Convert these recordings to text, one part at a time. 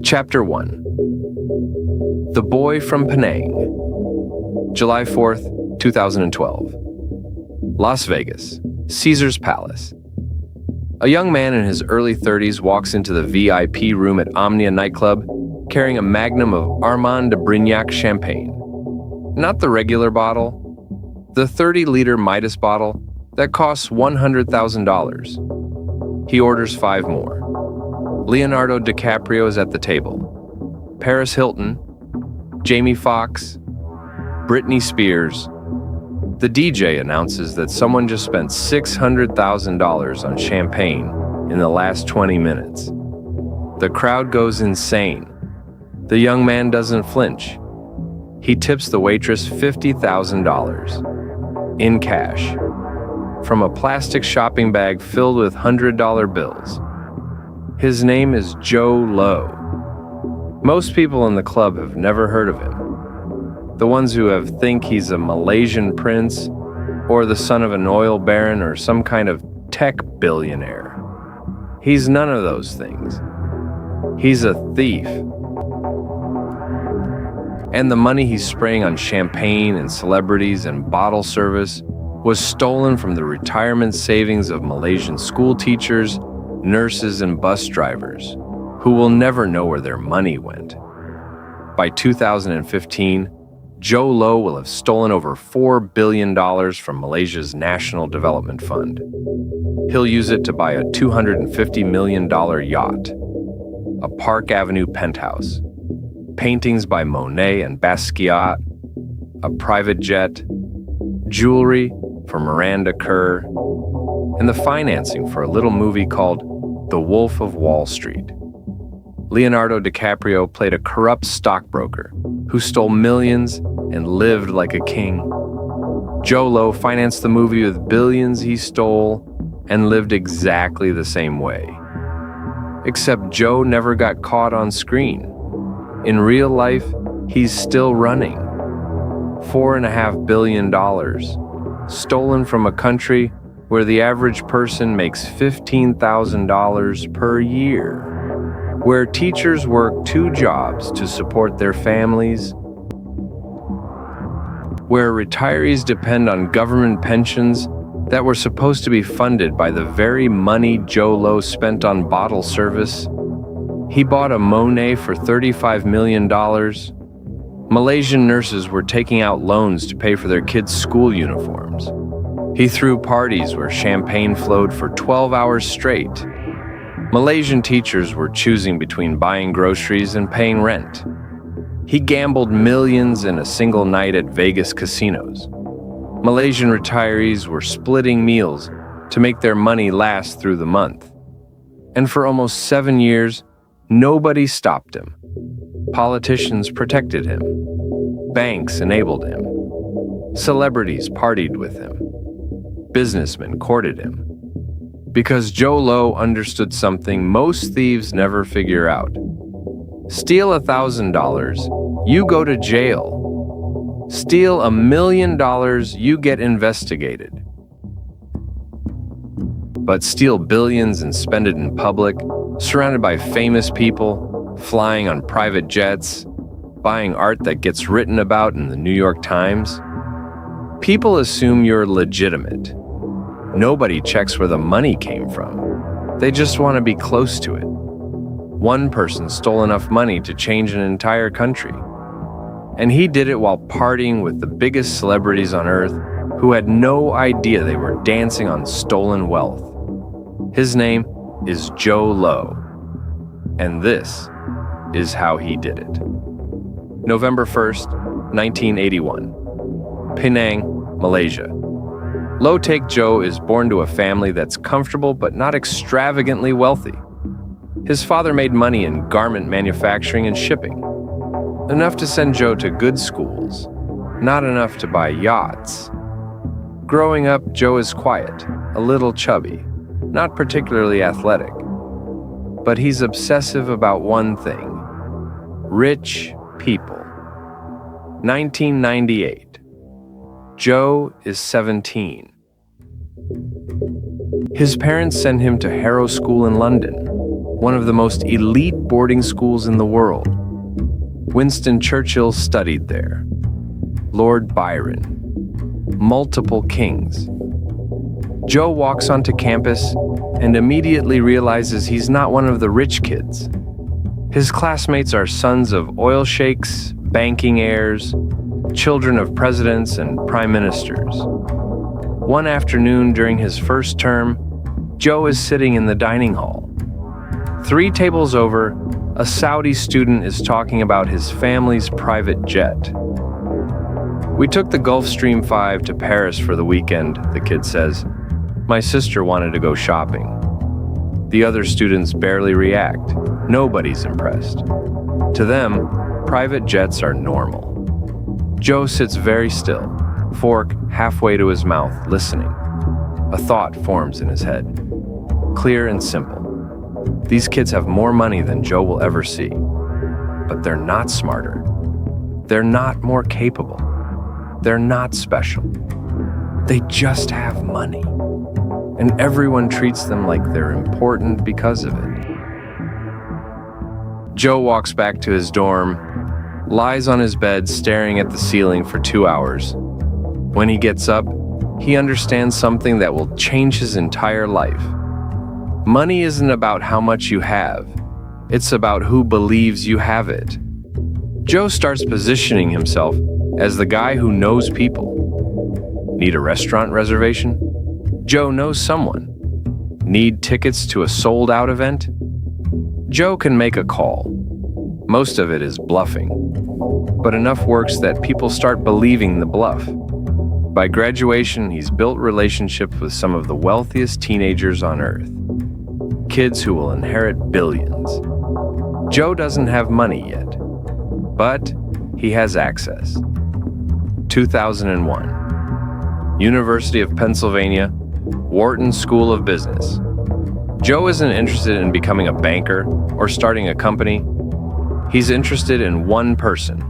Chapter 1. The Boy from Penang. July 4th, 2012. Las Vegas, Caesar's Palace. A young man in his early 30s walks into the VIP room at Omnia nightclub carrying a magnum of Armand de Brignac champagne. Not the regular bottle, the 30-liter Midas bottle that costs $100,000. He orders 5 more. Leonardo DiCaprio is at the table. Paris Hilton, Jamie Foxx, Britney Spears. The DJ announces that someone just spent $600,000 on champagne in the last 20 minutes. The crowd goes insane. The young man doesn't flinch. He tips the waitress $50,000 in cash from a plastic shopping bag filled with $100 bills. His name is Jho Low. Most people in the club have never heard of him. The ones who have think he's a Malaysian prince or the son of an oil baron or some kind of tech billionaire. He's none of those things. He's a thief. And the money he's spraying on champagne and celebrities and bottle service was stolen from the retirement savings of Malaysian school teachers, nurses, and bus drivers, who will never know where their money went. By 2015, Jho Low will have stolen over $4 billion from Malaysia's National Development Fund. He'll use it to buy a $250 million yacht, a Park Avenue penthouse, paintings by Monet and Basquiat, a private jet, jewelry for Miranda Kerr, and the financing for a little movie called The Wolf of Wall Street. Leonardo DiCaprio played a corrupt stockbroker who stole millions and lived like a king. Jho Low financed the movie with billions he stole and lived exactly the same way. Except Joe never got caught on screen. In real life, he's still running. $4.5 billion, stolen from a country where the average person makes $15,000 per year, where teachers work 2 jobs to support their families, where retirees depend on government pensions that were supposed to be funded by the very money Jho Low spent on bottle service. He bought a Monet for $35 million. Malaysian nurses were taking out loans to pay for their kids' school uniforms. He threw parties where champagne flowed for 12 hours straight. Malaysian teachers were choosing between buying groceries and paying rent. He gambled millions in a single night at Vegas casinos. Malaysian retirees were splitting meals to make their money last through the month. And for almost 7 years, nobody stopped him. Politicians protected him. Banks enabled him. Celebrities partied with him. Businessmen courted him. Because Jho Low understood something most thieves never figure out. Steal $1,000, you go to jail. Steal $1 million, you get investigated. But steal billions and spend it in public, surrounded by famous people, flying on private jets, buying art that gets written about in the New York Times. People assume you're legitimate. Nobody checks where the money came from. They just want to be close to it. One person stole enough money to change an entire country. And he did it while partying with the biggest celebrities on earth who had no idea they were dancing on stolen wealth. His name is Jho Low. And this is how he did it. November 1st, 1981. Penang, Malaysia. Low Take Joe is born to a family that's comfortable but not extravagantly wealthy. His father made money in garment manufacturing and shipping. Enough to send Joe to good schools, not enough to buy yachts. Growing up, Joe is quiet, a little chubby, not particularly athletic. But he's obsessive about one thing: rich people. 1998. Joe is 17. His parents send him to Harrow School in London. one of the most elite boarding schools in the world. Winston Churchill studied there. Lord Byron. Multiple kings. Jho walks onto campus and immediately realizes he's not one of the rich kids. His classmates are sons of oil sheikhs, banking heirs, children of presidents and prime ministers. One afternoon during his first term, Jho is sitting in the dining hall. 3 tables over, a Saudi student is talking about his family's private jet. "We took the Gulfstream 5 to Paris for the weekend," the kid says. "My sister wanted to go shopping." The other students barely react. Nobody's impressed. To them, private jets are normal. Jho sits very still, fork halfway to his mouth, listening. A thought forms in his head. Clear and simple. These kids have more money than Jho will ever see. But they're not smarter. They're not more capable. They're not special. They just have money. And everyone treats them like they're important because of it. Jho walks back to his dorm, lies on his bed staring at the ceiling for 2 hours. When he gets up, he understands something that will change his entire life. Money isn't about how much you have. It's about who believes you have it. Jho starts positioning himself as the guy who knows people. Need a restaurant reservation? Jho knows someone. Need tickets to a sold-out event? Jho can make a call. Most of it is bluffing, but enough works that people start believing the bluff. By graduation, he's built relationships with some of the wealthiest teenagers on Earth. Kids who will inherit billions. Jho doesn't have money yet, but he has access. 2001. University of Pennsylvania, Wharton School of Business. Jho isn't interested in becoming a banker or starting a company. He's interested in one person,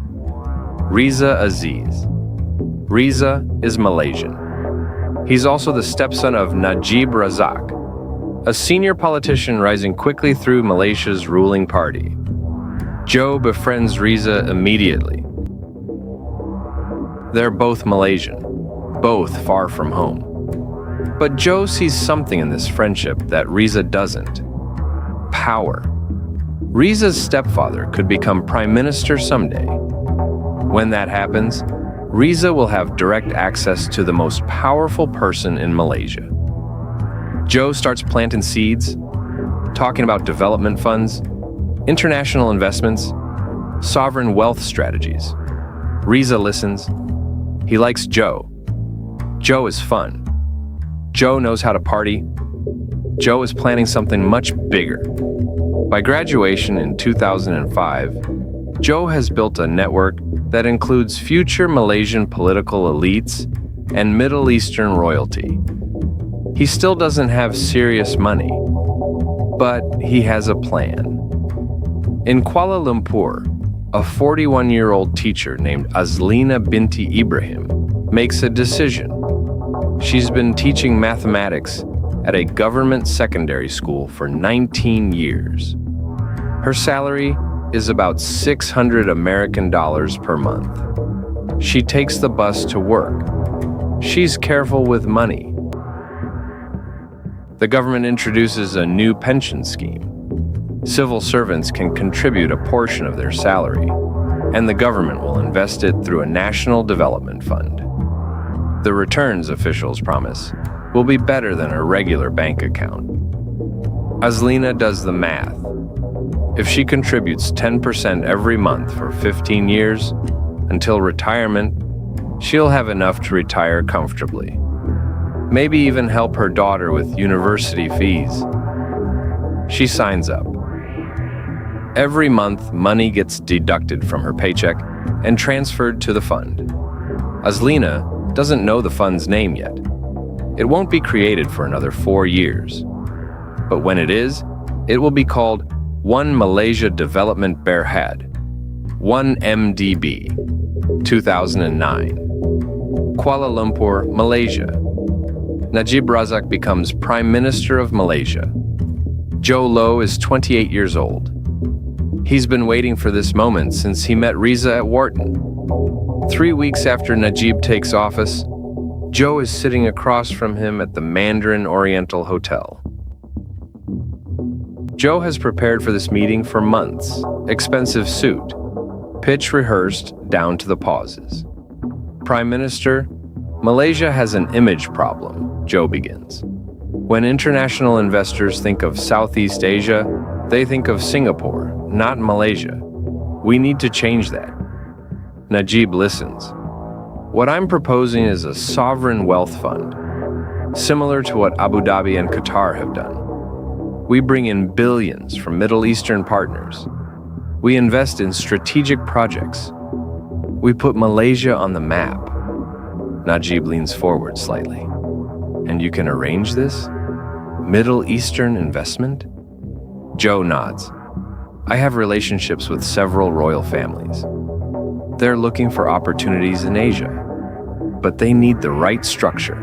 Riza Aziz. Riza is Malaysian. He's also the stepson of Najib Razak, a senior politician rising quickly through Malaysia's ruling party. Jho befriends Riza immediately. They're both Malaysian, both far from home. But Jho sees something in this friendship that Riza doesn't. Power. Riza's stepfather could become prime minister someday. When that happens, Riza will have direct access to the most powerful person in Malaysia. Jho starts planting seeds, talking about development funds, international investments, sovereign wealth strategies. Riza listens. He likes Jho. Jho is fun. Jho knows how to party. Jho is planning something much bigger. By graduation in 2005, Jho has built a network that includes future Malaysian political elites and Middle Eastern royalty. He still doesn't have serious money, but he has a plan. In Kuala Lumpur, a 41-year-old teacher named Azlina binti Ibrahim makes a decision. She's been teaching mathematics at a government secondary school for 19 years. Her salary is about $600 American per month. She takes the bus to work. She's careful with money. The government introduces a new pension scheme. Civil servants can contribute a portion of their salary, and the government will invest it through a national development fund. The returns, officials promise, will be better than a regular bank account. Azlina does the math. If she contributes 10% every month for 15 years, until retirement, she'll have enough to retire comfortably. Maybe even help her daughter with university fees. She signs up. Every month, money gets deducted from her paycheck and transferred to the fund. Azlina doesn't know the fund's name yet. It won't be created for another 4 years. But when it is, it will be called One Malaysia Development Berhad, 1MDB, 2009. Kuala Lumpur, Malaysia. Najib Razak becomes Prime Minister of Malaysia. Jho Low is 28 years old. He's been waiting for this moment since he met Riza at Wharton. 3 weeks after Najib takes office, Jho is sitting across from him at the Mandarin Oriental Hotel. Jho has prepared for this meeting for months. Expensive suit, pitch rehearsed down to the pauses. Prime Minister, Malaysia has an image problem, Jho begins. When international investors think of Southeast Asia, they think of Singapore, not Malaysia. We need to change that. Najib listens. What I'm proposing is a sovereign wealth fund, similar to what Abu Dhabi and Qatar have done. We bring in billions from Middle Eastern partners. We invest in strategic projects. We put Malaysia on the map. Najib leans forward slightly. And you can arrange this? Middle Eastern investment? Jho nods. I have relationships with several royal families. They're looking for opportunities in Asia, but they need the right structure,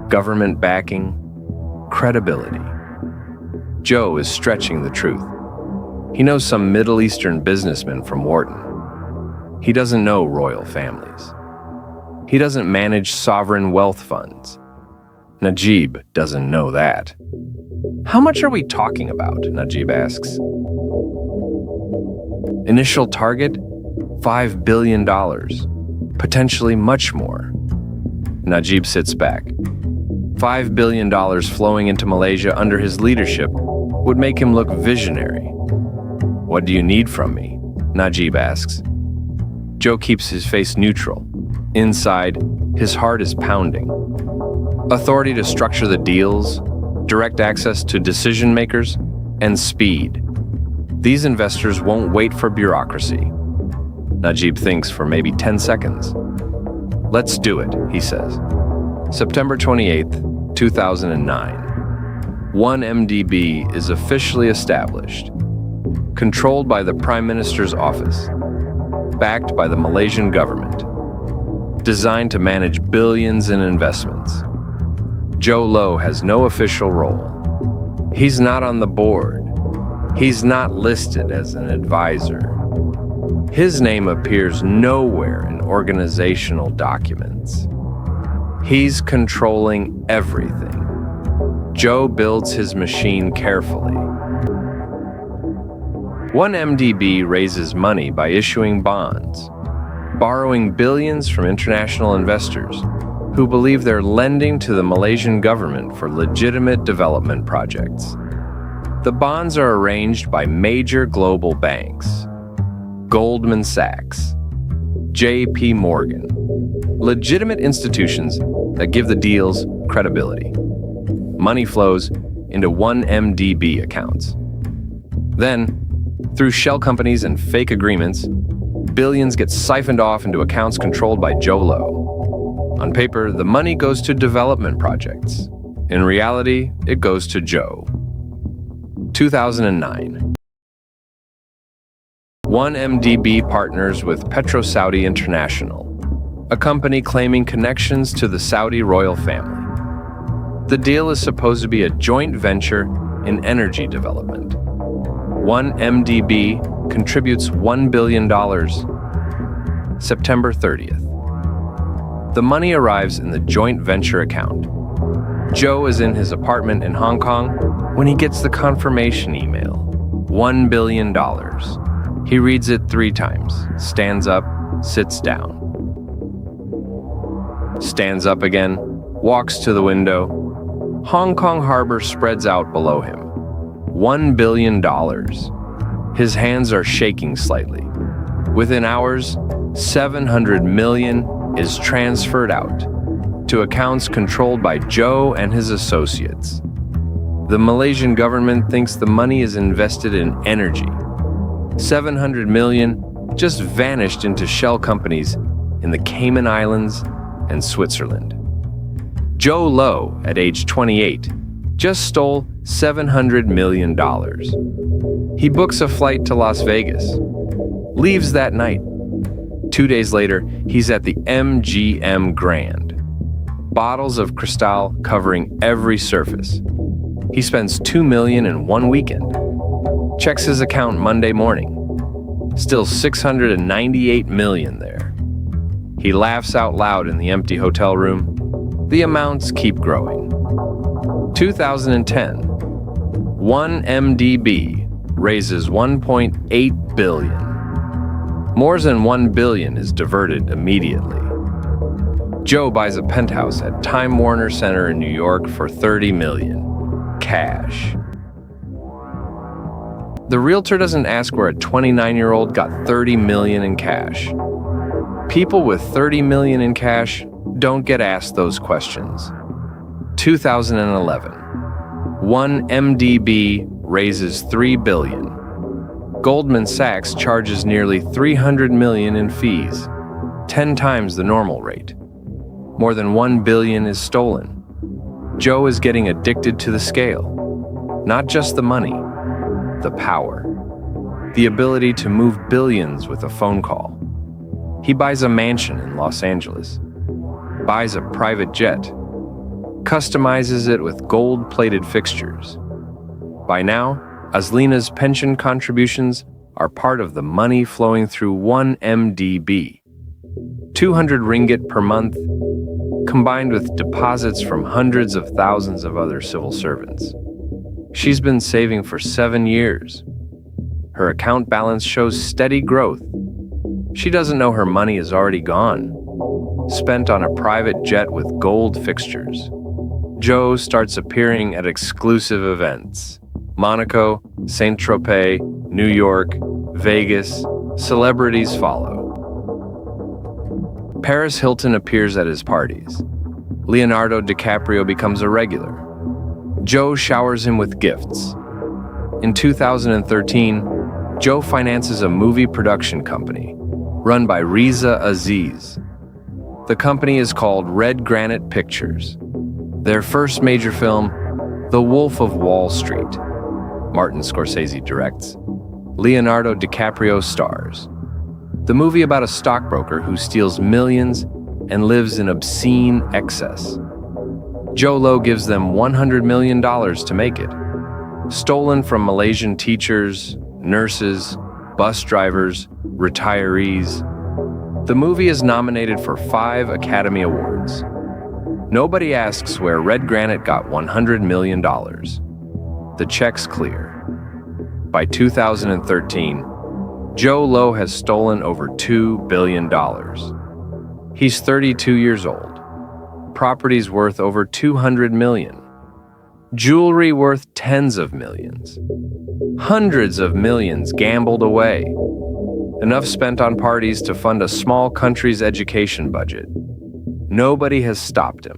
government backing, credibility. Jho is stretching the truth. He knows some Middle Eastern businessmen from Wharton. He doesn't know royal families. He doesn't manage sovereign wealth funds. Najib doesn't know that. How much are we talking about? Najib asks. Initial target, $5 billion, potentially much more. Najib sits back. $5 billion flowing into Malaysia under his leadership would make him look visionary. What do you need from me? Najib asks. Jho keeps his face neutral. Inside, his heart is pounding. Authority to structure the deals, direct access to decision makers, and speed. These investors won't wait for bureaucracy. Najib thinks for maybe 10 seconds. Let's do it, he says. September 28th, 2009. 1MDB is officially established, controlled by the Prime Minister's office, backed by the Malaysian government, designed to manage billions in investments. Jho Low has no official role. He's not on the board. He's not listed as an advisor. His name appears nowhere in organizational documents. He's controlling everything. Jho builds his machine carefully. 1MDB raises money by issuing bonds, borrowing billions from international investors who believe they're lending to the Malaysian government for legitimate development projects. The bonds are arranged by major global banks, Goldman Sachs, J.P. Morgan, legitimate institutions that give the deals credibility. Money flows into 1MDB accounts. Then, through shell companies and fake agreements, billions get siphoned off into accounts controlled by Jho Low. On paper, the money goes to development projects. In reality, it goes to Jho. 2009. 1MDB partners with PetroSaudi International, a company claiming connections to the Saudi royal family. The deal is supposed to be a joint venture in energy development. 1MDB contributes $1 billion. September 30th. The money arrives in the joint venture account. Jho is in his apartment in Hong Kong when he gets the confirmation email. $1 billion. He reads it 3 times, stands up, sits down. Stands up again, walks to the window. Hong Kong harbor spreads out below him. $1 billion. His hands are shaking slightly. Within hours, 700 million is transferred out to accounts controlled by Jho and his associates. The Malaysian government thinks the money is invested in energy. 700 million just vanished into shell companies in the Cayman Islands and Switzerland. Jho Low, at age 28, just stole $700 million. He books a flight to Las Vegas, leaves that night. 2 days later, he's at the MGM Grand. Bottles of Cristal covering every surface. He spends $2 million in one weekend. Checks his account Monday morning. Still $698 million there. He laughs out loud in the empty hotel room. The amounts keep growing. 2010. One MDB raises $1.8 billion. More than $1 billion is diverted immediately. Joe buys a penthouse at Time Warner Center in New York for $30 million. Cash. The realtor doesn't ask where a 29-year-old got $30 million in cash. People with $30 million in cash don't get asked those questions. 2011. One MDB raises $3 billion. Goldman Sachs charges nearly $300 million in fees, 10 times the normal rate. More than $1 billion is stolen. Joe is getting addicted to the scale. Not just the money, the power. The ability to move billions with a phone call. He buys a mansion in Los Angeles. Buys a private jet. Customizes it with gold-plated fixtures. By now, Azlina's pension contributions are part of the money flowing through one MDB. 200 ringgit per month, combined with deposits from hundreds of thousands of other civil servants. She's been saving for 7 years. Her account balance shows steady growth. She doesn't know her money is already gone, spent on a private jet with gold fixtures. Joe starts appearing at exclusive events. Monaco, Saint-Tropez, New York, Vegas, celebrities follow. Paris Hilton appears at his parties. Leonardo DiCaprio becomes a regular. Joe showers him with gifts. In 2013, Joe finances a movie production company run by Riza Aziz. The company is called Red Granite Pictures. Their first major film, The Wolf of Wall Street. Martin Scorsese directs. Leonardo DiCaprio stars. The movie about a stockbroker who steals millions and lives in obscene excess. Jho Low gives them $100 million to make it. Stolen from Malaysian teachers, nurses, bus drivers, retirees. The movie is nominated for 5 Academy Awards. Nobody asks where Red Granite got $100 million. The check's clear. By 2013, Jho Low has stolen over $2 billion. He's 32 years old. Properties worth over 200 million. Jewelry worth tens of millions. Hundreds of millions gambled away. Enough spent on parties to fund a small country's education budget. Nobody has stopped him.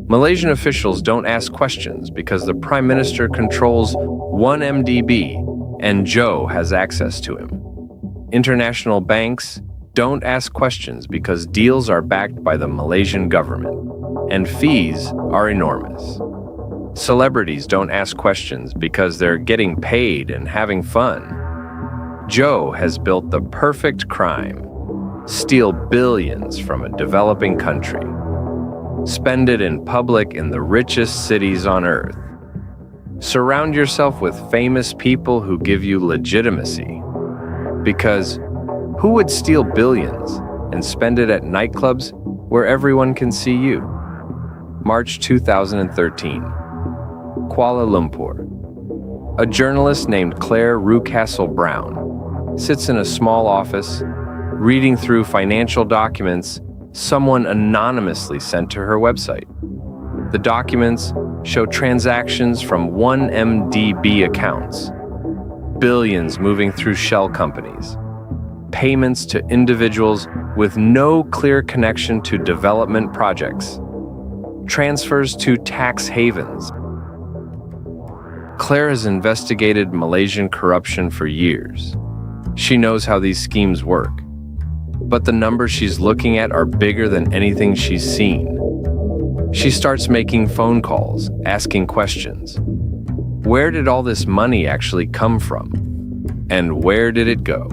Malaysian officials don't ask questions because the Prime Minister controls one MDB and Joe has access to him. International banks don't ask questions because deals are backed by the Malaysian government, and fees are enormous. Celebrities don't ask questions because they're getting paid and having fun. Joe has built the perfect crime: steal billions from a developing country. Spend it in public in the richest cities on earth. Surround yourself with famous people who give you legitimacy. Because who would steal billions and spend it at nightclubs where everyone can see you? March 2013. Kuala Lumpur. A journalist named Claire Rucastle Brown sits in a small office, reading through financial documents someone anonymously sent to her website. The documents show transactions from 1MDB accounts, billions moving through shell companies, payments to individuals with no clear connection to development projects, transfers to tax havens. Claire has investigated Malaysian corruption for years. She knows how these schemes work. But the numbers she's looking at are bigger than anything she's seen. She starts making phone calls, asking questions. Where did all this money actually come from? And where did it go?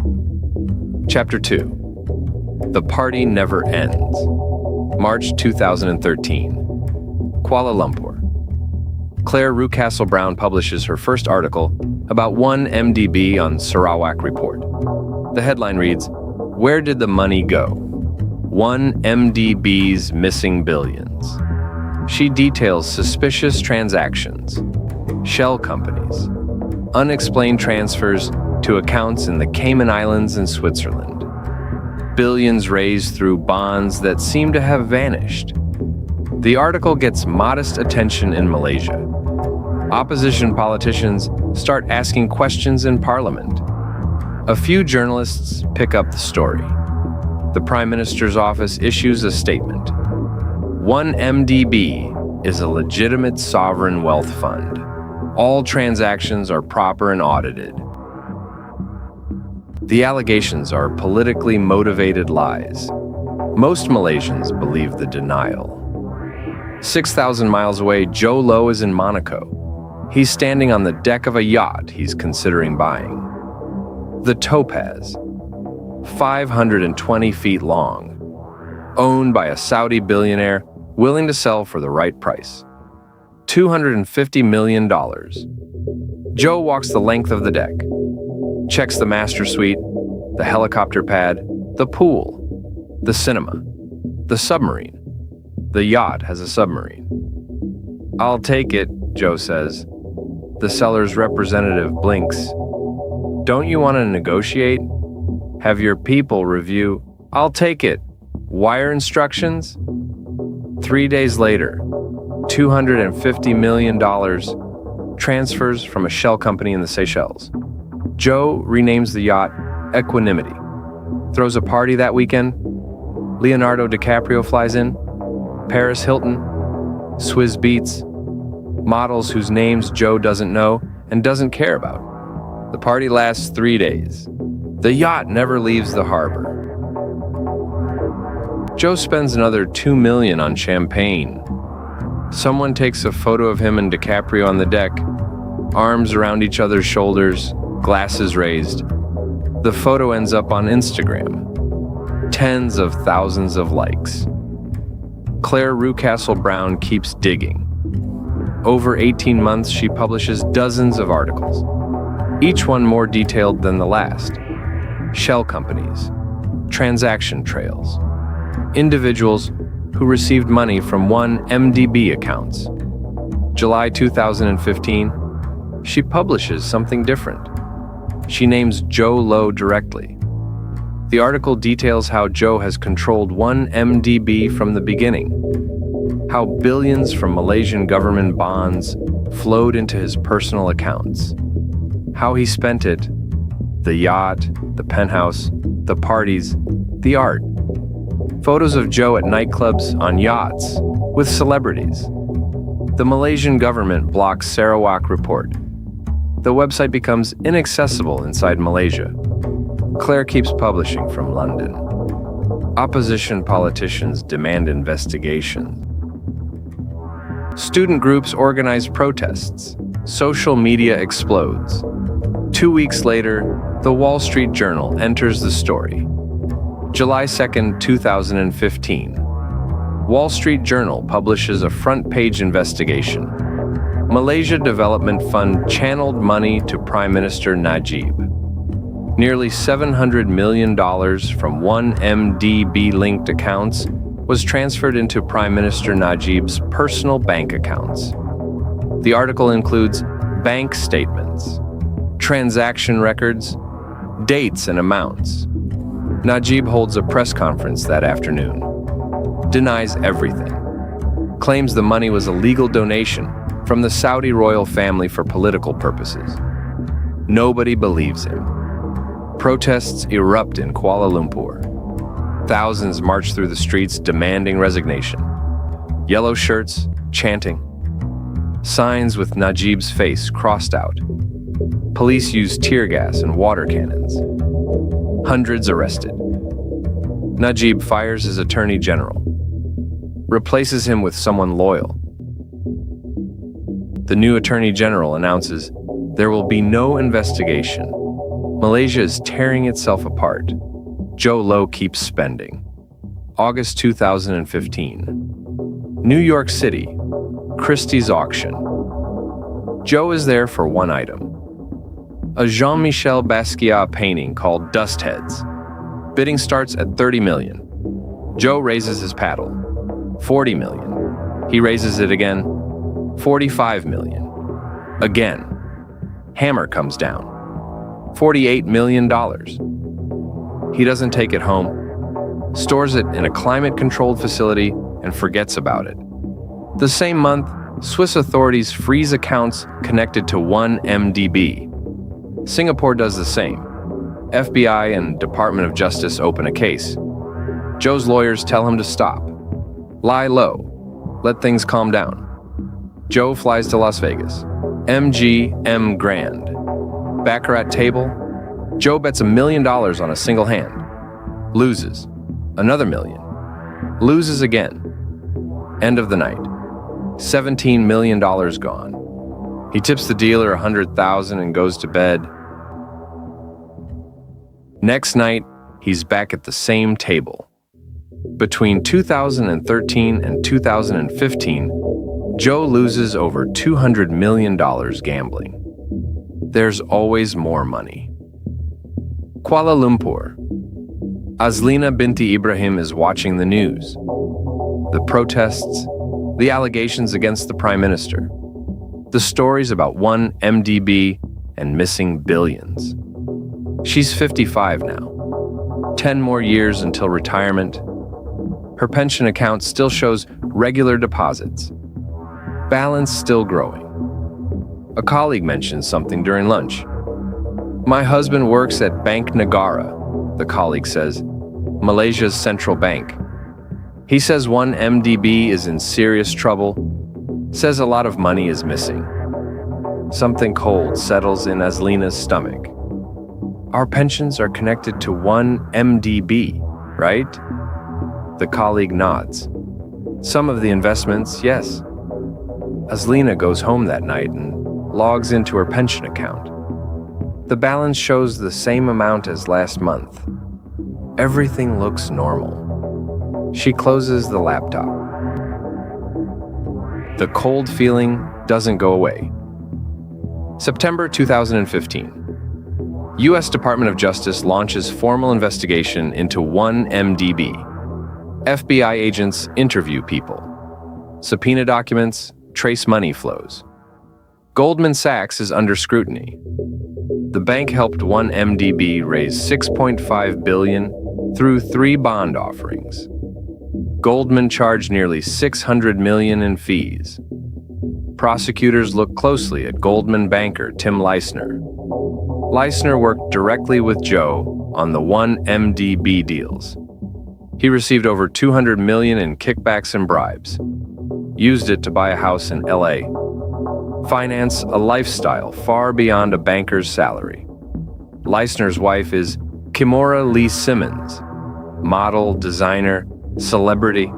Chapter 2. The Party Never Ends. March 2013. Kuala Lumpur. Claire Rucastle-Brown publishes her first article about 1MDB on Sarawak Report. The headline reads, "Where did the money go? 1MDB's missing billions." She details suspicious transactions, shell companies, unexplained transfers to accounts in the Cayman Islands and Switzerland, billions raised through bonds that seem to have vanished. The article gets modest attention in Malaysia. Opposition politicians start asking questions in parliament. A few journalists pick up the story. The Prime Minister's office issues a statement. 1MDB is a legitimate sovereign wealth fund. All transactions are proper and audited. The allegations are politically motivated lies. Most Malaysians believe the denial. 6,000 miles away, Jho Low is in Monaco. He's standing on the deck of a yacht he's considering buying. The Topaz, 520 feet long, owned by a Saudi billionaire willing to sell for the right price. $250 million. Joe walks the length of the deck, checks the master suite, the helicopter pad, the pool, the cinema, the submarine. The yacht has a submarine. "I'll take it," Joe says. The seller's representative blinks. "Don't you want to negotiate? Have your people review?" "I'll take it. Wire instructions?" 3 days later, $250 million transfers from a shell company in the Seychelles. Joe renames the yacht Equanimity. Throws a party that weekend. Leonardo DiCaprio flies in. Paris Hilton. Swizz Beatz. Models whose names Joe doesn't know and doesn't care about. The party lasts 3 days. The yacht never leaves the harbor. Joe spends another $2 million on champagne. Someone takes a photo of him and DiCaprio on the deck, arms around each other's shoulders, glasses raised. The photo ends up on Instagram. Tens of thousands of likes. Claire Rucastle-Brown keeps digging. Over 18 months, she publishes dozens of articles, each one more detailed than the last. Shell companies, transaction trails, individuals who received money from 1MDB accounts. July 2015, she publishes something different. She names Jho Low directly. The article details how Joe has controlled 1MDB from the beginning, how billions from Malaysian government bonds flowed into his personal accounts, how he spent it, the yacht, the penthouse, the parties, the art. Photos of Joe at nightclubs, on yachts, with celebrities. The Malaysian government blocks Sarawak Report. The website becomes inaccessible inside Malaysia. Claire keeps publishing from London. Opposition politicians demand investigation. Student groups organize protests. Social media explodes. 2 weeks later, the Wall Street Journal enters the story. July 2, 2015. Wall Street Journal publishes a front-page investigation. Malaysia Development Fund channeled money to Prime Minister Najib. Nearly $700 million from 1MDB-linked accounts was transferred into Prime Minister Najib's personal bank accounts. The article includes bank statements, transaction records, dates and amounts. Najib holds a press conference that afternoon, denies everything, claims the money was a legal donation from the Saudi royal family for political purposes. Nobody believes him. Protests erupt in Kuala Lumpur. Thousands march through the streets demanding resignation. Yellow shirts, chanting. Signs with Najib's face crossed out. Police use tear gas and water cannons. Hundreds arrested. Najib fires his attorney general, replaces him with someone loyal. The new attorney general announces there will be no investigation. Malaysia is tearing itself apart. Jho Low keeps spending. August 2015. New York City, Christie's auction. Jho is there for one item: a Jean-Michel Basquiat painting called Dust Heads. Bidding starts at 30 million. Jho raises his paddle. 40 million. He raises it again. 45 million. Again. Hammer comes down. $48 million. He doesn't take it home, stores it in a climate-controlled facility, and forgets about it. The same month, Swiss authorities freeze accounts connected to 1MDB. Singapore does the same. FBI and Department of Justice open a case. Jho's lawyers tell him to stop. Lie low. Let things calm down. Jho flies to Las Vegas. MGM Grand. Baccarat table. Jho bets $1 million on a single hand. Loses. Another $1 million. Loses again. End of the night. $17 million gone. He tips the dealer $100,000 and goes to bed. Next night, he's back at the same table. Between 2013 and 2015, Jho loses over $200 million gambling. There's always more money. Kuala Lumpur. Azlina binti Ibrahim is watching the news. The protests, the allegations against the Prime Minister, the stories about 1MDB and missing billions. She's 55 now. 10 more years until retirement. Her pension account still shows regular deposits. Balance still growing. A colleague mentions something during lunch. My husband works at Bank Negara, the colleague says, Malaysia's central bank. He says 1MDB is in serious trouble, says a lot of money is missing. Something cold settles in Azlina's stomach. Our pensions are connected to 1MDB, right? The colleague nods. Some of the investments, yes. Azlina goes home that night and logs into her pension account. The balance shows the same amount as last month. Everything looks normal. She closes the laptop. The cold feeling doesn't go away. September 2015. U.S. Department of Justice launches formal investigation into 1MDB. FBI agents interview people. Subpoena documents, trace money flows. Goldman Sachs is under scrutiny. The bank helped 1MDB raise $6.5 billion through 3 bond offerings. Goldman charged nearly $600 million in fees. Prosecutors look closely at Goldman banker Tim Leissner. Leissner worked directly with Jho on the 1MDB deals. He received over $200 million in kickbacks and bribes. Used it to buy a house in LA. Finance a lifestyle far beyond a banker's salary. Leissner's wife is Kimora Lee Simmons, model, designer, celebrity.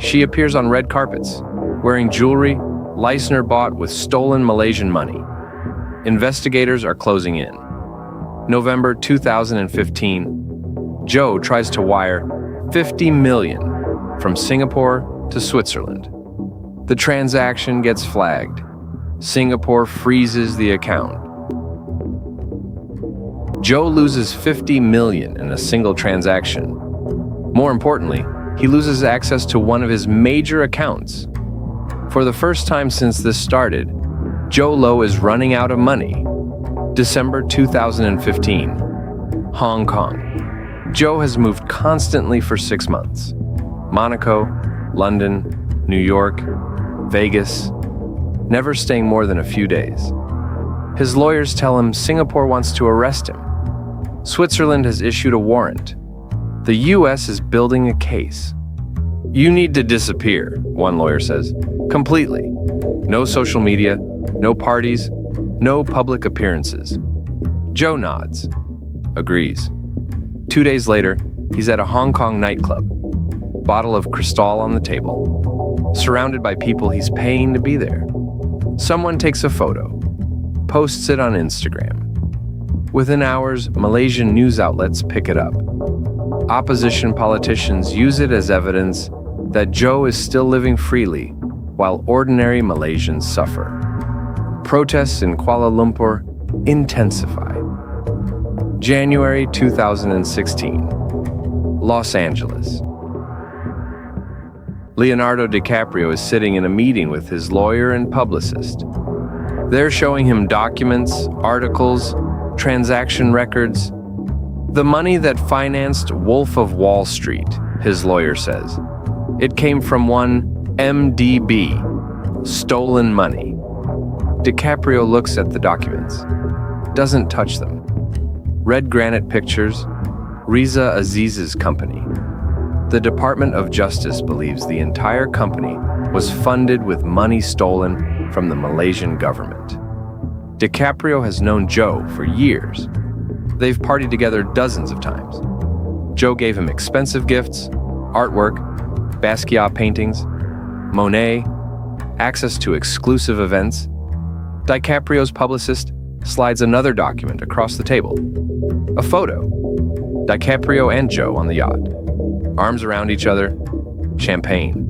She appears on red carpets, wearing jewelry Leissner bought with stolen Malaysian money. Investigators are closing in. November 2015, Jho tries to wire $50 million from Singapore to Switzerland. The transaction gets flagged. Singapore freezes the account. Jho loses $50 million in a single transaction. More importantly, he loses access to one of his major accounts. For the first time since this started, Jho Low is running out of money. December 2015, Hong Kong. Jho has moved constantly for 6 months. Monaco, London, New York, Vegas, never staying more than a few days. His lawyers tell him Singapore wants to arrest him. Switzerland has issued a warrant. The US is building a case. You need to disappear, one lawyer says, completely. No social media, no parties, no public appearances. Jho nods, agrees. 2 days later, he's at a Hong Kong nightclub. Bottle of Cristal on the table. Surrounded by people he's paying to be there. Someone takes a photo, posts it on Instagram. Within hours, Malaysian news outlets pick it up. Opposition politicians use it as evidence that Jho is still living freely while ordinary Malaysians suffer. Protests in Kuala Lumpur intensify. January 2016, Los Angeles. Leonardo DiCaprio is sitting in a meeting with his lawyer and publicist. They're showing him documents, articles, transaction records. The money that financed Wolf of Wall Street, his lawyer says. It came from one MDB, stolen money. DiCaprio looks at the documents, doesn't touch them. Red granite pictures, Riza Aziz's company. The Department of Justice believes the entire company was funded with money stolen from the Malaysian government. DiCaprio has known Jho for years. They've partied together dozens of times. Jho gave him expensive gifts, artwork, Basquiat paintings, Monet, access to exclusive events. DiCaprio's publicist slides another document across the table. A photo. DiCaprio and Jho on the yacht. Arms around each other, champagne.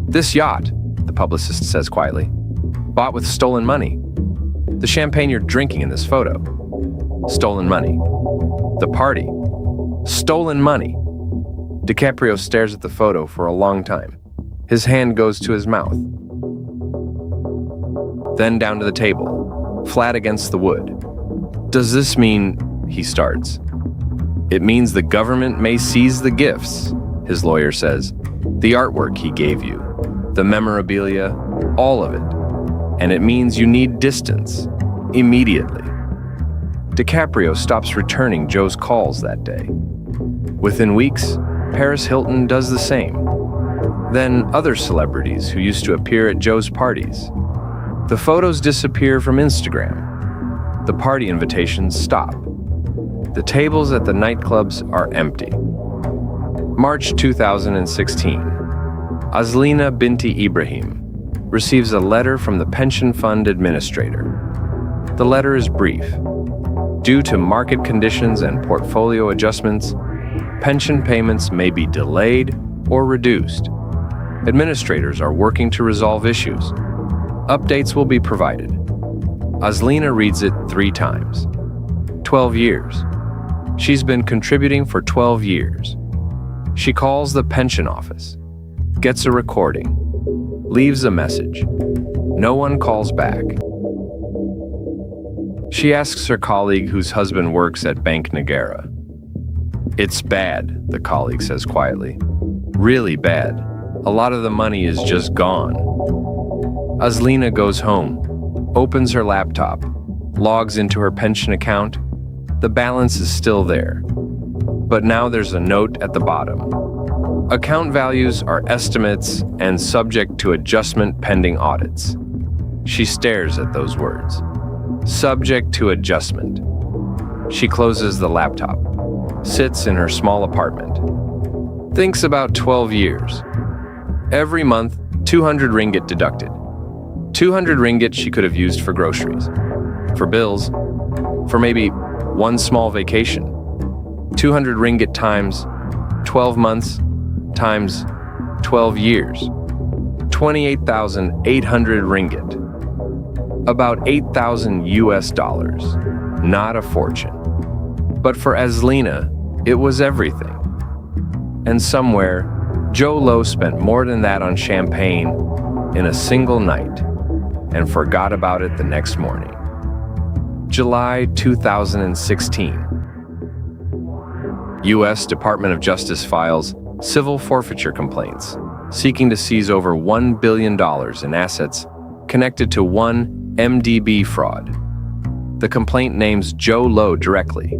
This yacht, the publicist says quietly, bought with stolen money. The champagne you're drinking in this photo. Stolen money. The party. Stolen money. DiCaprio stares at the photo for a long time. His hand goes to his mouth. Then down to the table, flat against the wood. Does this mean, he starts. It means the government may seize the gifts, his lawyer says. The artwork he gave you, the memorabilia, all of it. And it means you need distance, immediately. DiCaprio stops returning Jho's calls that day. Within weeks, Paris Hilton does the same. Then other celebrities who used to appear at Jho's parties. The photos disappear from Instagram. The party invitations stop. The tables at the nightclubs are empty. March 2016. Azlina Binti Ibrahim receives a letter from the pension fund administrator. The letter is brief. Due to market conditions and portfolio adjustments, pension payments may be delayed or reduced. Administrators are working to resolve issues. Updates will be provided. Azlina reads it 3 times. 12 years. She's been contributing for 12 years. She calls the pension office, gets a recording, leaves a message. No one calls back. She asks her colleague whose husband works at Bank Negara. It's bad, the colleague says quietly. Really bad. A lot of the money is just gone. Azlina goes home, opens her laptop, logs into her pension account. The balance is still there. But now there's a note at the bottom. Account values are estimates and subject to adjustment pending audits. She stares at those words. Subject to adjustment. She closes the laptop, sits in her small apartment. Thinks about 12 years. Every month, 200 ringgit deducted. 200 ringgit she could have used for groceries, for bills, for maybe one small vacation. 200 ringgit times 12 months times 12 years. 28,800 ringgit. About 8,000 US dollars. Not a fortune. But for Azlina, it was everything. And somewhere, Jho Low spent more than that on champagne in a single night and forgot about it the next morning. July 2016. U.S. Department of Justice files civil forfeiture complaints, seeking to seize over $1 billion in assets connected to one MDB fraud. The complaint names Jho Low directly,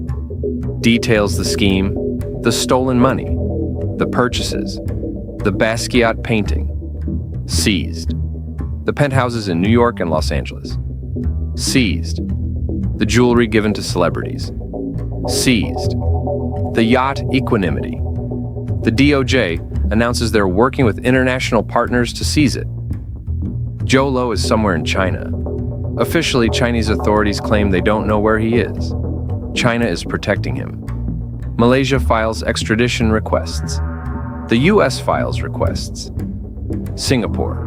details the scheme, the stolen money, the purchases, the Basquiat painting, seized. The penthouses in New York and Los Angeles, seized. The jewelry given to celebrities, seized. The yacht Equanimity. The DOJ announces they're working with international partners to seize it. Jho Low is somewhere in China. Officially, Chinese authorities claim they don't know where he is. China is protecting him. Malaysia files extradition requests. The US files requests. Singapore.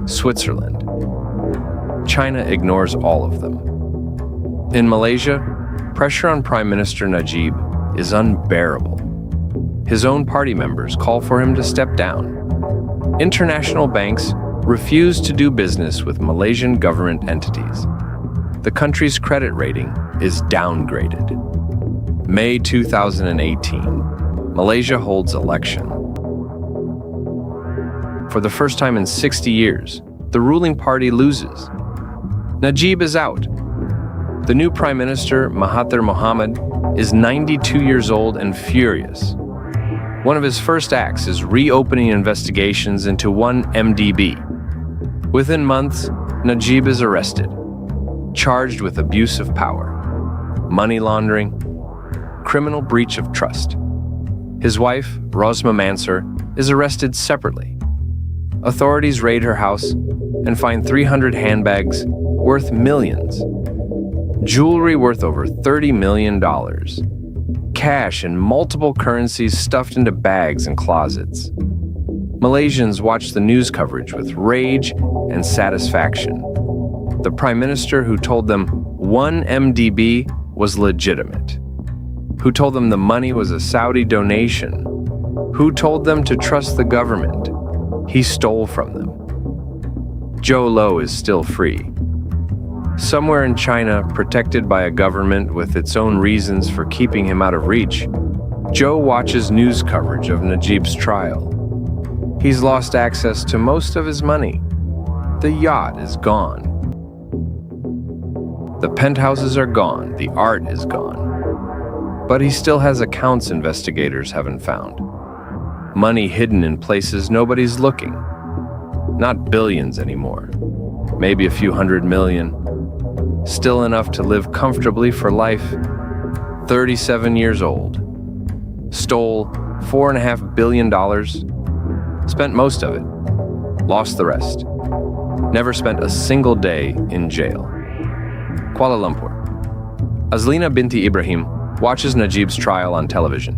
Switzerland. China ignores all of them. In Malaysia, pressure on Prime Minister Najib is unbearable. His own party members call for him to step down. International banks refuse to do business with Malaysian government entities. The country's credit rating is downgraded. May 2018, Malaysia holds election. For the first time in 60 years, the ruling party loses. Najib is out. The new Prime Minister, Mahathir Mohamad, is 92 years old and furious. One of his first acts is reopening investigations into one MDB. Within months, Najib is arrested, charged with abuse of power, money laundering, criminal breach of trust. His wife, Rosma Mansur, is arrested separately. Authorities raid her house and find 300 handbags worth millions, jewelry worth over $30 million, cash in multiple currencies stuffed into bags and closets. Malaysians watch the news coverage with rage and satisfaction. The Prime Minister who told them one MDB was legitimate, who told them the money was a Saudi donation, who told them to trust the government, he stole from them. Jho Low is still free. Somewhere in China, protected by a government with its own reasons for keeping him out of reach, Jho watches news coverage of Najib's trial. He's lost access to most of his money. The yacht is gone. The penthouses are gone. The art is gone. But he still has accounts investigators haven't found. Money hidden in places nobody's looking. Not billions anymore. Maybe a few $100 million. Still enough to live comfortably for life. 37 years old. Stole $4.5 billion. Spent most of it. Lost the rest. Never spent a single day in jail. Kuala Lumpur. Azlina binti Ibrahim watches Najib's trial on television.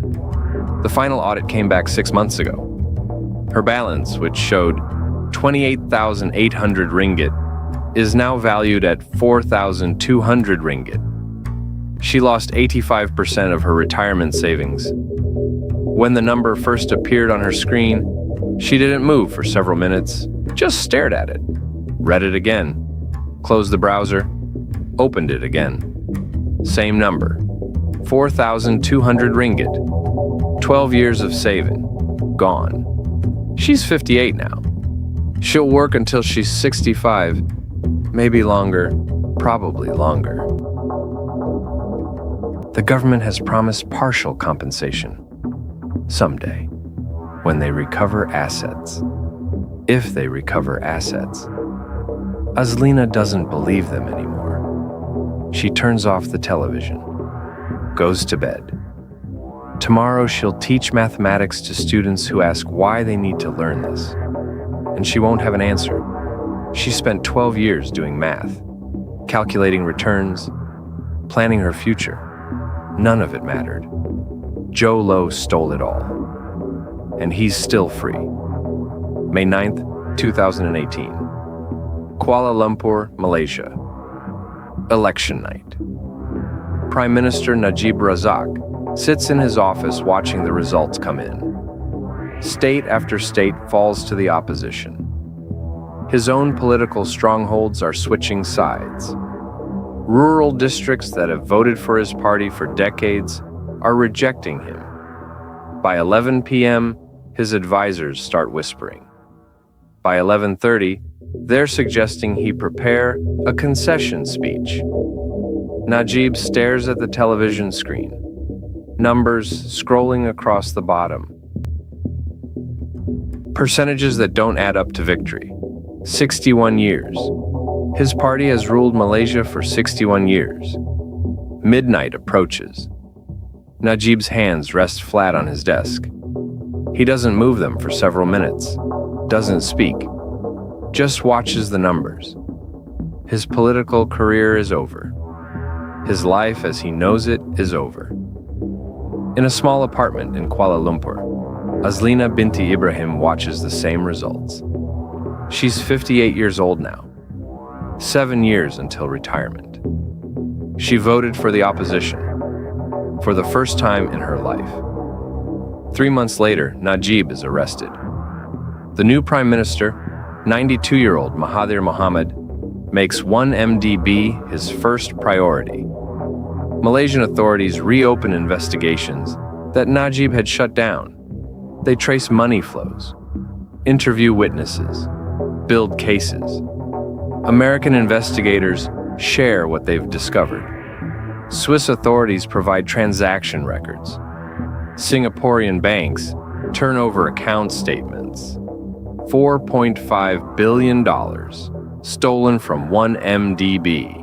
The final audit came back 6 months ago. Her balance, which showed 28,800 ringgit, is now valued at 4,200 ringgit. She lost 85% of her retirement savings. When the number first appeared on her screen, she didn't move for several minutes, just stared at it, read it again, closed the browser, opened it again. Same number, 4,200 ringgit. 12 years of saving, gone. She's 58 now. She'll work until she's 65, maybe longer, probably longer. The government has promised partial compensation. Someday, when they recover assets. If they recover assets. Azlina doesn't believe them anymore. She turns off the television, goes to bed. Tomorrow she'll teach mathematics to students who ask why they need to learn this. And she won't have an answer. She spent 12 years doing math, calculating returns, planning her future. None of it mattered. Jho Low stole it all. And he's still free. May 9th, 2018. Kuala Lumpur, Malaysia. Election night. Prime Minister Najib Razak sits in his office watching the results come in. State after state falls to the opposition. His own political strongholds are switching sides. Rural districts that have voted for his party for decades are rejecting him. By 11 p.m., his advisors start whispering. By 11:30, they're suggesting he prepare a concession speech. Najib stares at the television screen. Numbers scrolling across the bottom. Percentages that don't add up to victory. 61 years. His party has ruled Malaysia for 61 years. Midnight approaches. Najib's hands rest flat on his desk. He doesn't move them for several minutes, doesn't speak, just watches the numbers. His political career is over. His life as he knows it is over. In a small apartment in Kuala Lumpur, Azlina binti Ibrahim watches the same results. She's 58 years old now. 7 years until retirement. She voted for the opposition, for the first time in her life. 3 months later, Najib is arrested. The new Prime Minister, 92-year-old Mahathir Mohamad, makes 1 MDB his first priority. Malaysian authorities reopen investigations that Najib had shut down. They trace money flows, interview witnesses, build cases. American investigators share what they've discovered. Swiss authorities provide transaction records. Singaporean banks turn over account statements. $4.5 billion stolen from 1 MDB.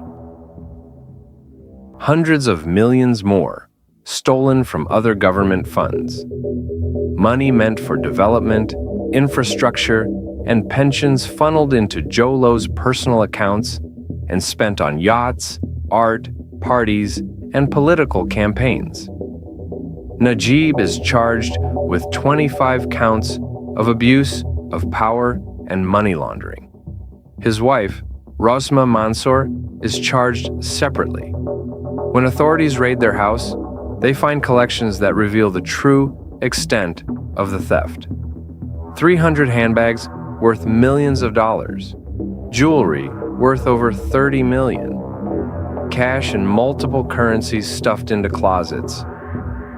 Hundreds of millions more stolen from other government funds. Money meant for development, infrastructure, and pensions funneled into Jho Low's personal accounts and spent on yachts, art, parties, and political campaigns. Najib is charged with 25 counts of abuse of power and money laundering. His wife, Rosma Mansour, is charged separately. When authorities raid their house, they find collections that reveal the true extent of the theft. 300 handbags worth millions of dollars, jewelry worth over 30 million, cash and multiple currencies stuffed into closets.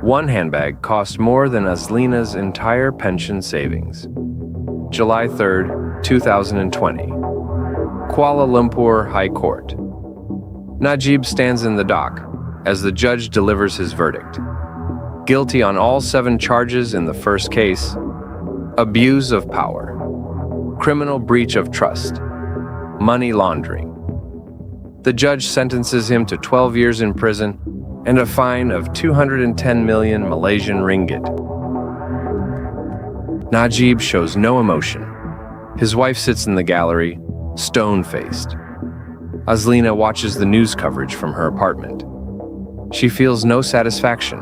One handbag cost more than Azlina's entire pension savings. July 3, 2020. Kuala Lumpur High Court. Najib stands in the dock as the judge delivers his verdict. Guilty on all 7 charges in the first case: abuse of power, criminal breach of trust, money laundering. The judge sentences him to 12 years in prison and a fine of 210 million Malaysian ringgit. Najib shows no emotion. His wife sits in the gallery, stone-faced. Azlina watches the news coverage from her apartment. She feels no satisfaction,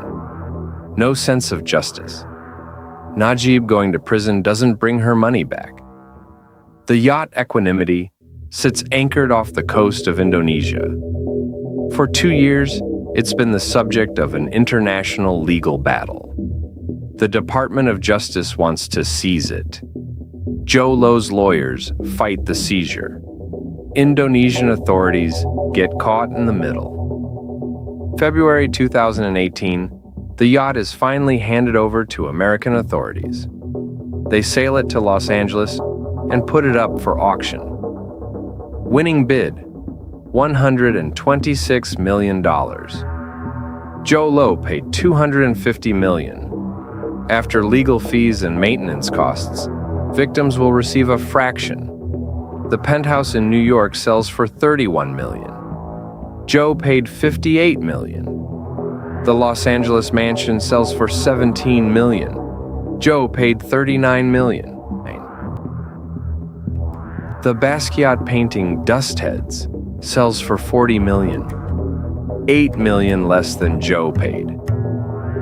no sense of justice. Najib going to prison doesn't bring her money back. The yacht Equanimity sits anchored off the coast of Indonesia. For 2 years, it's been the subject of an international legal battle. The Department of Justice wants to seize it. Jho Low's lawyers fight the seizure. Indonesian authorities get caught in the middle. February 2018, the yacht is finally handed over to American authorities. They sail it to Los Angeles and put it up for auction. Winning bid, $126 million. Jho Low paid $250 million. After legal fees and maintenance costs, victims will receive a fraction. The penthouse in New York sells for $31 million. Jho paid $58 million. The Los Angeles mansion sells for $17 million. Jho paid $39 million. The Basquiat painting Dust Heads sells for $40 million. $8 million less than Jho paid.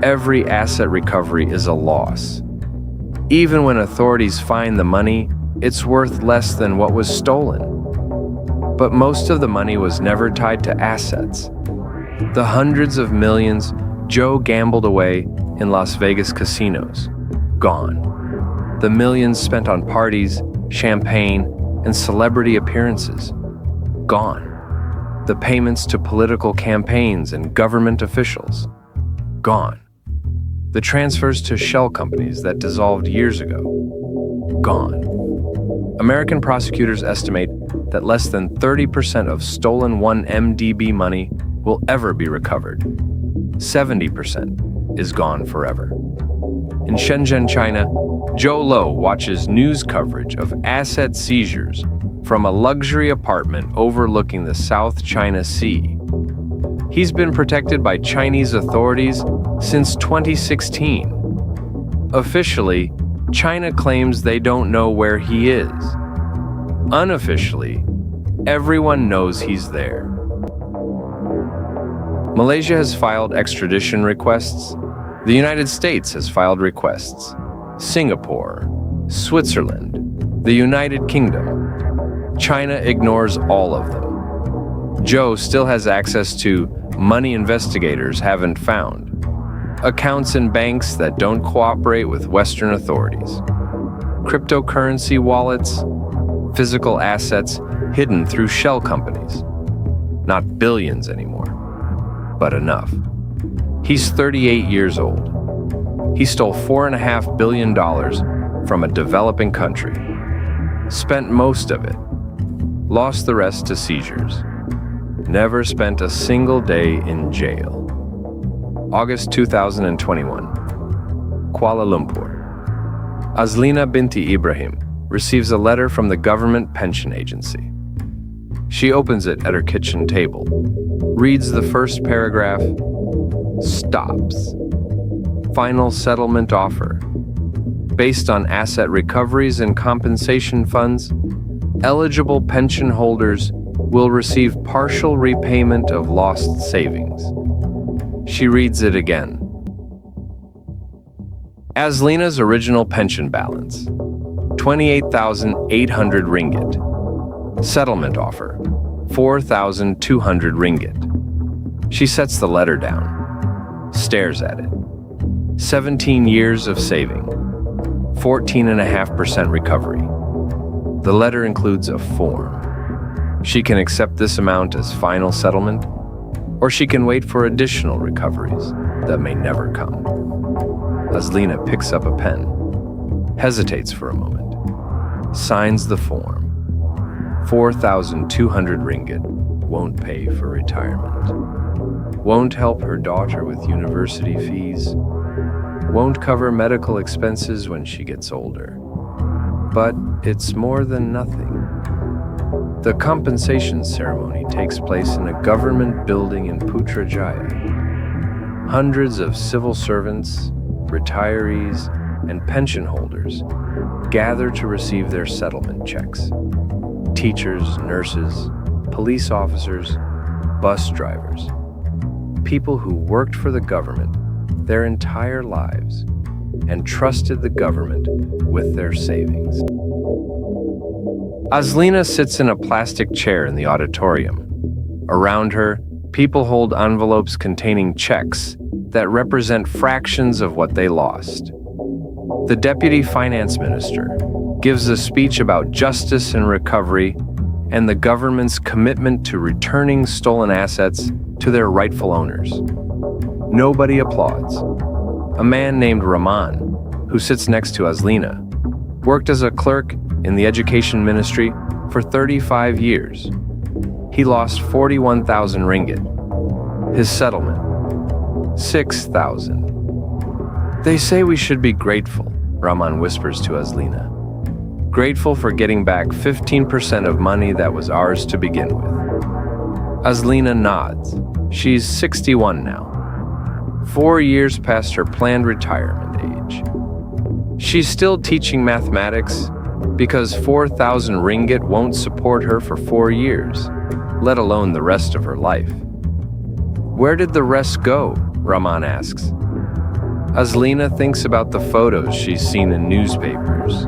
Every asset recovery is a loss. Even when authorities find the money, it's worth less than what was stolen. But most of the money was never tied to assets. The hundreds of millions Jho gambled away in Las Vegas casinos, gone. The millions spent on parties, champagne, and celebrity appearances, gone. The payments to political campaigns and government officials, gone. The transfers to shell companies that dissolved years ago, gone. American prosecutors estimate that less than 30% of stolen 1 MDB money will ever be recovered. 70% is gone forever. In Shenzhen, China, Jho Low watches news coverage of asset seizures from a luxury apartment overlooking the South China Sea. He's been protected by Chinese authorities since 2016. Officially, China claims they don't know where he is. Unofficially, everyone knows he's there. Malaysia has filed extradition requests. The United States has filed requests. Singapore, Switzerland, the United Kingdom. China ignores all of them. Jho still has access to money investigators haven't found, accounts in banks that don't cooperate with Western authorities, cryptocurrency wallets, physical assets hidden through shell companies. Not billions anymore, but enough. He's 38 years old. He stole $4.5 billion from a developing country, spent most of it, lost the rest to seizures, never spent a single day in jail. August 2021, Kuala Lumpur. Azlina binti Ibrahim receives a letter from the government pension agency. She opens it at her kitchen table, reads the first paragraph, stops. Final settlement offer. Based on asset recoveries and compensation funds, eligible pension holders will receive partial repayment of lost savings. She reads it again. Azlina's original pension balance, 28,800 ringgit. Settlement offer, 4,200 ringgit. She sets the letter down, stares at it. 17 years of saving, 14.5% recovery. The letter includes a form. She can accept this amount as final settlement, or she can wait for additional recoveries that may never come. Azlina picks up a pen, hesitates for a moment, signs the form. 4,200 ringgit won't pay for retirement, won't help her daughter with university fees, won't cover medical expenses when she gets older. But it's more than nothing. The compensation ceremony takes place in a government building in Putrajaya. Hundreds of civil servants, retirees, and pension holders gather to receive their settlement checks. Teachers, nurses, police officers, bus drivers, people who worked for the government their entire lives and trusted the government with their savings. Azlina sits in a plastic chair in the auditorium. Around her, people hold envelopes containing checks that represent fractions of what they lost. The Deputy Finance Minister gives a speech about justice and recovery and the government's commitment to returning stolen assets to their rightful owners. Nobody applauds. A man named Rahman, who sits next to Azlina, worked as a clerk in the education ministry for 35 years. He lost 41,000 ringgit. His settlement, 6,000. They say we should be grateful, Rahman whispers to Azlina. Grateful for getting back 15% of money that was ours to begin with. Azlina nods. She's 61 now. 4 years past her planned retirement age. She's still teaching mathematics because 4,000 ringgit won't support her for 4 years, let alone the rest of her life. Where did the rest go? Rahman asks. Azlina thinks about the photos she's seen in newspapers.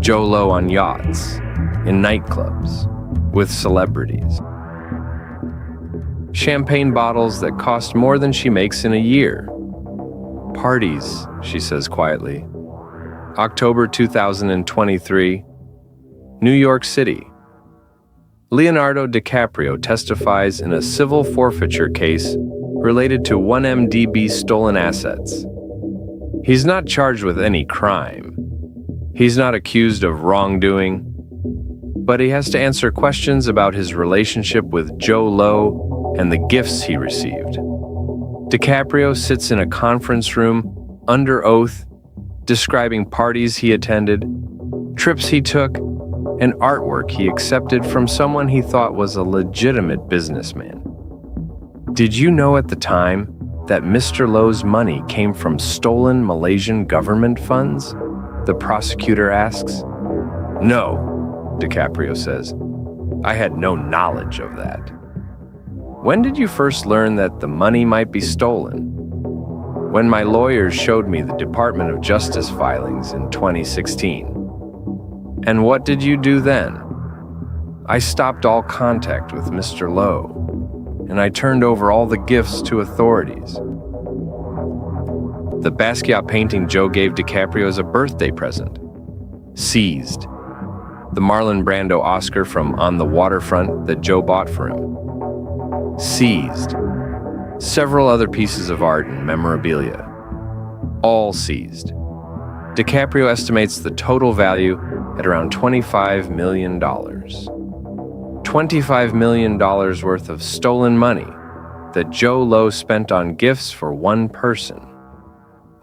Jho Low on yachts, in nightclubs, with celebrities. Champagne bottles that cost more than she makes in a year. Parties, she says quietly. October 2023, New York City. Leonardo DiCaprio testifies in a civil forfeiture case related to 1MDB stolen assets. He's not charged with any crime. He's not accused of wrongdoing, but he has to answer questions about his relationship with Jho Low and the gifts he received. DiCaprio sits in a conference room, under oath, describing parties he attended, trips he took, and artwork he accepted from someone he thought was a legitimate businessman. Did you know at the time that Mr. Low's money came from stolen Malaysian government funds? The prosecutor asks. No, DiCaprio says. I had no knowledge of that. When did you first learn that the money might be stolen? When my lawyers showed me the Department of Justice filings in 2016. And what did you do then? I stopped all contact with Mr. Low. and I turned over all the gifts to authorities. The Basquiat painting Jho gave DiCaprio as a birthday present. Seized. The Marlon Brando Oscar from On the Waterfront that Jho bought for him. Seized. Several other pieces of art and memorabilia. All seized. DiCaprio estimates the total value at around $25 million. $25 million worth of stolen money that Jho Low spent on gifts for one person.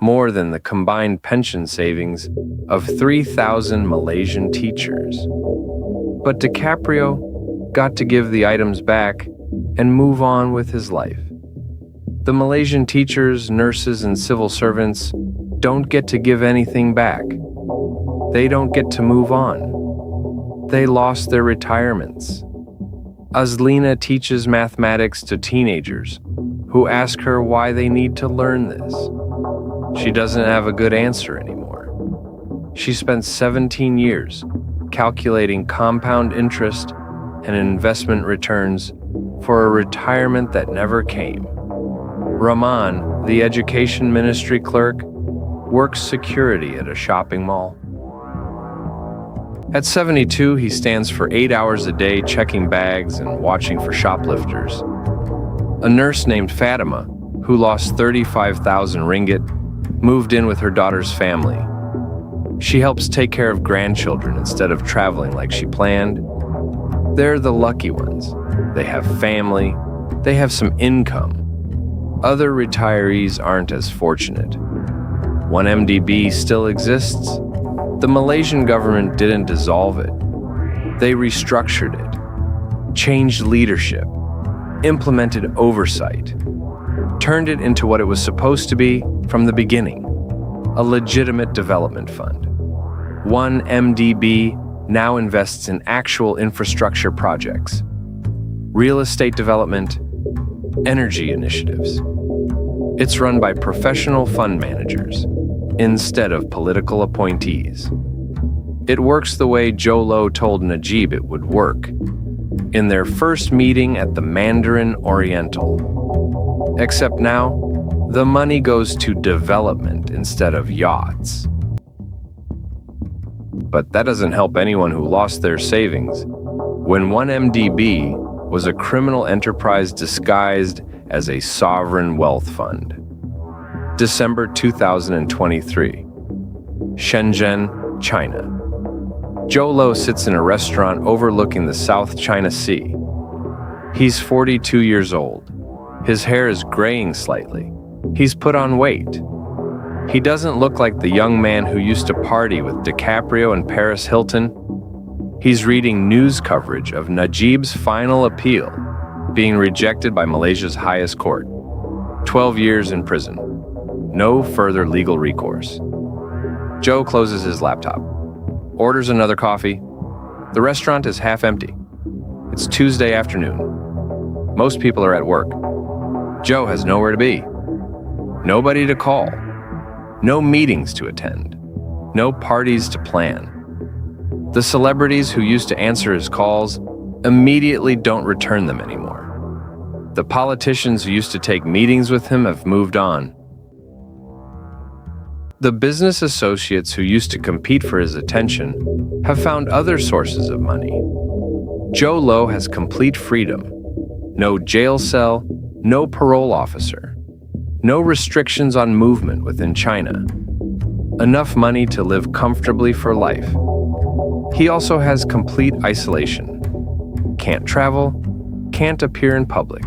More than the combined pension savings of 3,000 Malaysian teachers. But DiCaprio got to give the items back and move on with his life. The Malaysian teachers, nurses, and civil servants don't get to give anything back. They don't get to move on. They lost their retirements. Azlina teaches mathematics to teenagers who ask her why they need to learn this. She doesn't have a good answer anymore. She spent 17 years calculating compound interest and investment returns for a retirement that never came. Rahman, the education ministry clerk, works security at a shopping mall. At 72, he stands for 8 hours a day checking bags and watching for shoplifters. A nurse named Fatima, who lost 35,000 ringgit, moved in with her daughter's family. She helps take care of grandchildren instead of traveling like she planned. They're the lucky ones. They have family. They have some income. Other retirees aren't as fortunate. 1MDB still exists. The Malaysian government didn't dissolve it. They restructured it, changed leadership, implemented oversight, turned it into what it was supposed to be from the beginning, a legitimate development fund. 1MDB now invests in actual infrastructure projects, real estate development, energy initiatives. It's run by professional fund managers instead of political appointees. It works the way Jho Low told Najib it would work in their first meeting at the Mandarin Oriental. Except now, the money goes to development instead of yachts. But that doesn't help anyone who lost their savings when 1MDB was a criminal enterprise disguised as a sovereign wealth fund. December 2023, Shenzhen, China. Jho Low sits in a restaurant overlooking the South China Sea. He's 42 years old. His hair is graying slightly. He's put on weight. He doesn't look like the young man who used to party with DiCaprio and Paris Hilton. He's reading news coverage of Najib's final appeal being rejected by Malaysia's highest court. 12 years in prison. No further legal recourse. Jho closes his laptop, orders another coffee. The restaurant is half empty. It's Tuesday afternoon. Most people are at work. Jho has nowhere to be. Nobody to call. No meetings to attend. No parties to plan. The celebrities who used to answer his calls immediately don't return them anymore. The politicians who used to take meetings with him have moved on. The business associates who used to compete for his attention have found other sources of money. Jho Low has complete freedom. No jail cell, no parole officer. No restrictions on movement within China. Enough money to live comfortably for life. He also has complete isolation. Can't travel, can't appear in public.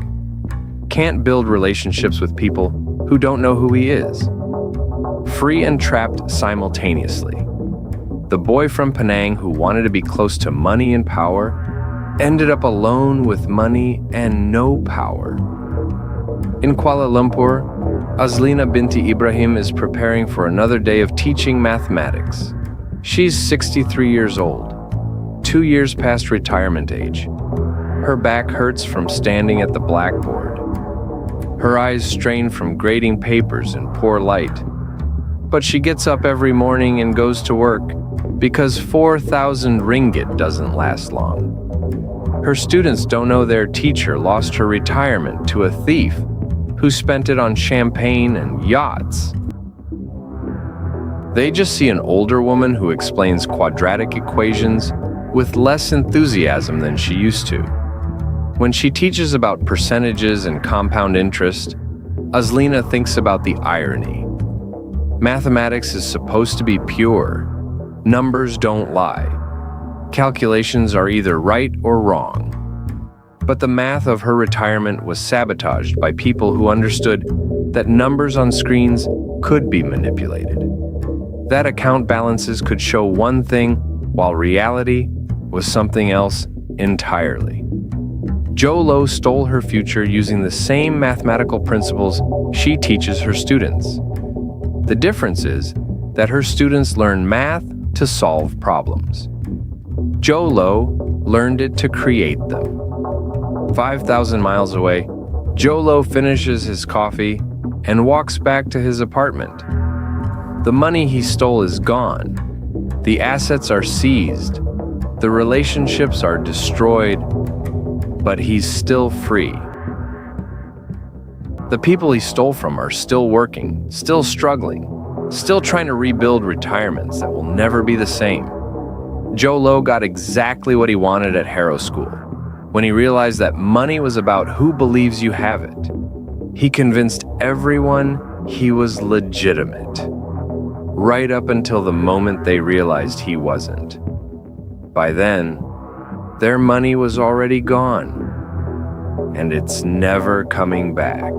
Can't build relationships with people who don't know who he is. Free and trapped simultaneously. The boy from Penang who wanted to be close to money and power ended up alone with money and no power. In Kuala Lumpur, Azlina binti Ibrahim is preparing for another day of teaching mathematics. She's 63 years old, 2 years past retirement age. Her back hurts from standing at the blackboard. Her eyes strain from grading papers in poor light. But she gets up every morning and goes to work because 4,000 ringgit doesn't last long. Her students don't know their teacher lost her retirement to a thief who spent it on champagne and yachts. They just see an older woman who explains quadratic equations with less enthusiasm than she used to. When she teaches about percentages and compound interest, Azlina thinks about the irony. Mathematics is supposed to be pure. Numbers don't lie. Calculations are either right or wrong. But the math of her retirement was sabotaged by people who understood that numbers on screens could be manipulated. That account balances could show one thing, while reality was something else entirely. Jho Low stole her future using the same mathematical principles she teaches her students. The difference is that her students learn math to solve problems. Jho Low learned it to create them. 5,000 miles away, Jho Low finishes his coffee and walks back to his apartment. The money he stole is gone. The assets are seized. The relationships are destroyed, but he's still free. The people he stole from are still working, still struggling, still trying to rebuild retirements that will never be the same. Jho Low got exactly what he wanted at Harrow School, when he realized that money was about who believes you have it. He convinced everyone he was legitimate, right up until the moment they realized he wasn't. By then, their money was already gone, and it's never coming back.